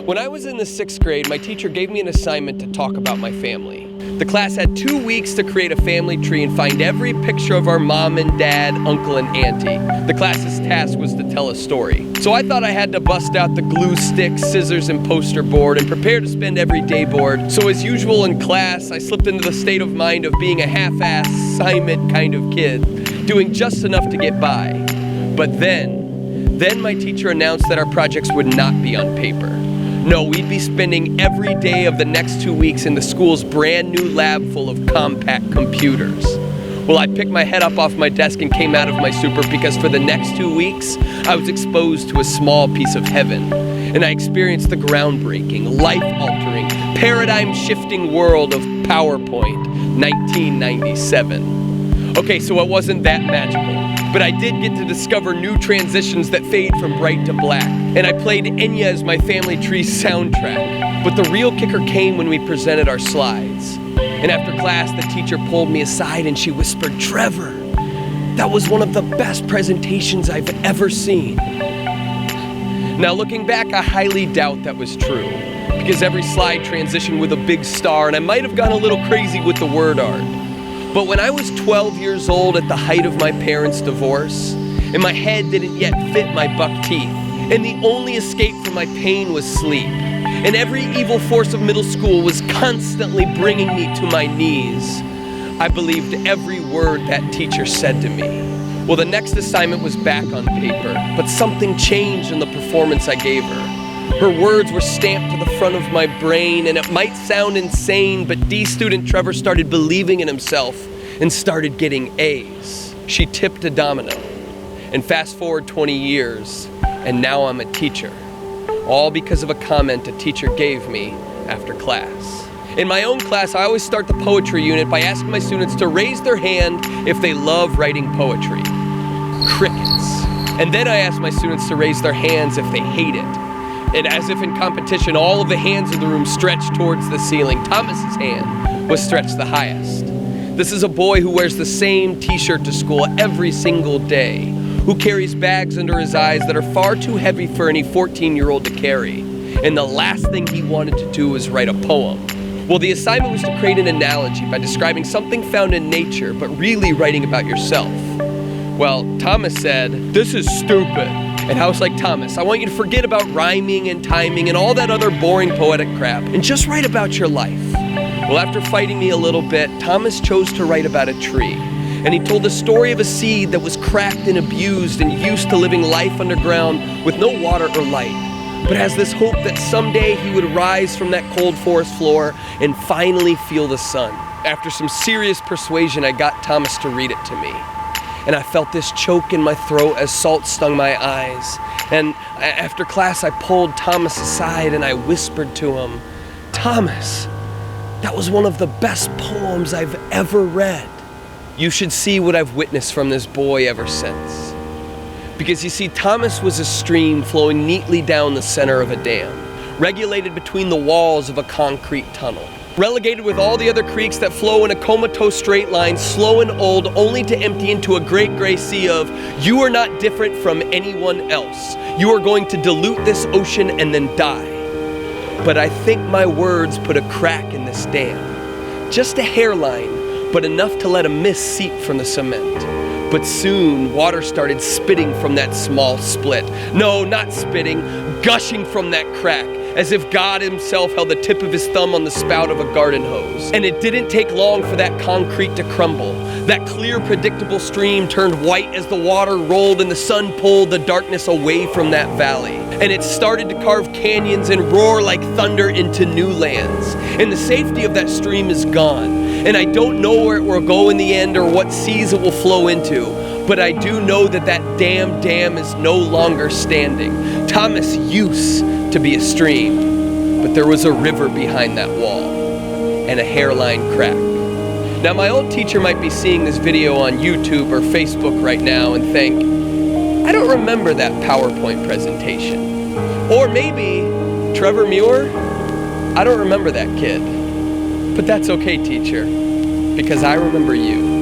When I was in the 6th grade, my teacher gave me an assignment to talk about my family. The class had 2 weeks to create a family tree and find every picture of our mom and dad, uncle and auntie. The class's task was to tell a story. So I thought I had to bust out the glue stick, scissors and poster board and prepare to spend every day bored. So as usual in class, I slipped into the state of mind of being a half-ass assignment kind of kid, doing just enough to get by. But then my teacher announced that our projects would not be on paper. No, we'd be spending every day of the next 2 weeks in the school's brand new lab full of compact computers. Well, I picked my head up off my desk and came out of my stupor because for the next 2 weeks, I was exposed to a small piece of heaven. And I experienced the groundbreaking, life-altering, paradigm-shifting world of PowerPoint 1997. Okay, so it wasn't that magical. But I did get to discover new transitions that fade from bright to black. And I played Enya as my family tree soundtrack. But the real kicker came when we presented our slides. And after class, the teacher pulled me aside and she whispered, "Trevor, that was one of the best presentations I've ever seen." Now looking back, I highly doubt that was true. Because every slide transitioned with a big star and I might have gone a little crazy with the word art. But when I was 12 years old at the height of my parents' divorce, and my head didn't yet fit my buck teeth, and the only escape from my pain was sleep, and every evil force of middle school was constantly bringing me to my knees, I believed every word that teacher said to me. Well, the next assignment was back on paper, but something changed in the performance I gave her. Her words were stamped to the front of my brain, and it might sound insane, but D student Trevor started believing in himself and started getting A's. She tipped a domino. And fast forward 20 years, and now I'm a teacher. All because of a comment a teacher gave me after class. In my own class, I always start the poetry unit by asking my students to raise their hand if they love writing poetry. Crickets. And then I ask my students to raise their hands if they hate it. And as if in competition, all of the hands in the room stretched towards the ceiling. Thomas's hand was stretched the highest. This is a boy who wears the same t-shirt to school every single day, who carries bags under his eyes that are far too heavy for any 14-year-old to carry. And the last thing he wanted to do was write a poem. Well, the assignment was to create an analogy by describing something found in nature, but really writing about yourself. Well, Thomas said, "This is stupid." And I was like, "Thomas, I want you to forget about rhyming and timing and all that other boring poetic crap and just write about your life." Well, after fighting me a little bit, Thomas chose to write about a tree. And he told the story of a seed that was cracked and abused and used to living life underground with no water or light, but has this hope that someday he would rise from that cold forest floor and finally feel the sun. After some serious persuasion, I got Thomas to read it to me. And I felt this choke in my throat as salt stung my eyes. And after class, I pulled Thomas aside and I whispered to him, "Thomas, that was one of the best poems I've ever read." You should see what I've witnessed from this boy ever since. Because you see, Thomas was a stream flowing neatly down the center of a dam, regulated between the walls of a concrete tunnel. Relegated with all the other creeks that flow in a comatose straight line, slow and old, only to empty into a great gray sea of, "You are not different from anyone else. You are going to dilute this ocean and then die." But I think my words put a crack in this dam. Just a hairline, but enough to let a mist seep from the cement. But soon, water started spitting from that small split. No, not spitting, gushing from that crack, as if God himself held the tip of his thumb on the spout of a garden hose. And it didn't take long for that concrete to crumble. That clear, predictable stream turned white as the water rolled and the sun pulled the darkness away from that valley. And it started to carve canyons and roar like thunder into new lands. And the safety of that stream is gone. And I don't know where it will go in the end or what seas it will flow into. But I do know that that damn dam is no longer standing. Thomas used to be a stream, but there was a river behind that wall and a hairline crack. Now my old teacher might be seeing this video on YouTube or Facebook right now and think, "I don't remember that PowerPoint presentation." Or maybe, "Trevor Muir, I don't remember that kid." But that's okay, teacher, because I remember you.